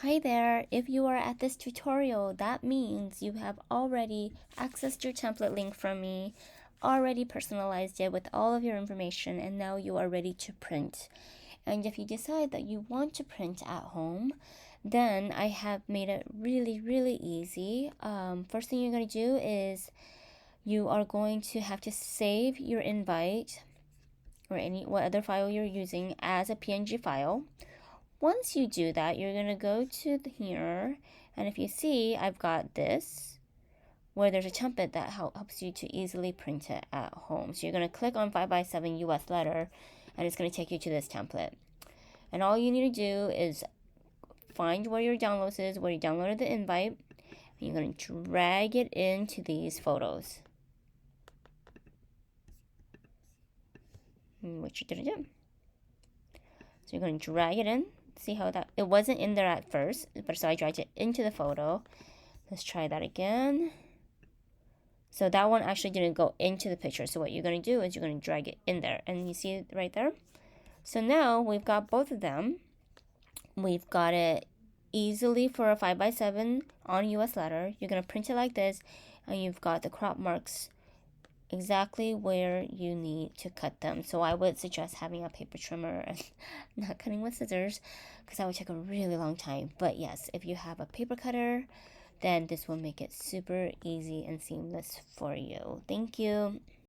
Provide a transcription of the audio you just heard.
Hi there, if you are at this tutorial, that means you have already accessed your template link from me, already personalized it with all of your information, and now you are ready to print. And if you decide that you want to print at home, then I have made it really easy. First thing you're going to do is you are going to have to save your invite or what other file you're using as a PNG file. Once you do that, you're going to go to here, and if you see, I've got this where there's a template that helps you to easily print it at home. So you're going to click on 5x7 US letter, and it's going to take you to this template. And all you need to do is find where your downloads is, where you downloaded the invite, and you're going to drag it into these photos, which you didn't do. So you're going to drag it in. See how that, it wasn't in there at first, but so I dragged it into the photo. Let's try that again. So that one actually didn't go into the picture. So what you're going to do is you're going to drag it in there, and you see it right there. So now we've got both of them. We've got it easily for a 5x7 on US letter. You're going to print it like this, and you've got the crop marks exactly where you need to cut them. So I would suggest having a paper trimmer and not cutting with scissors, because that would take a really long time. But yes, if you have a paper cutter, then this will make it super easy and seamless for you. Thank you.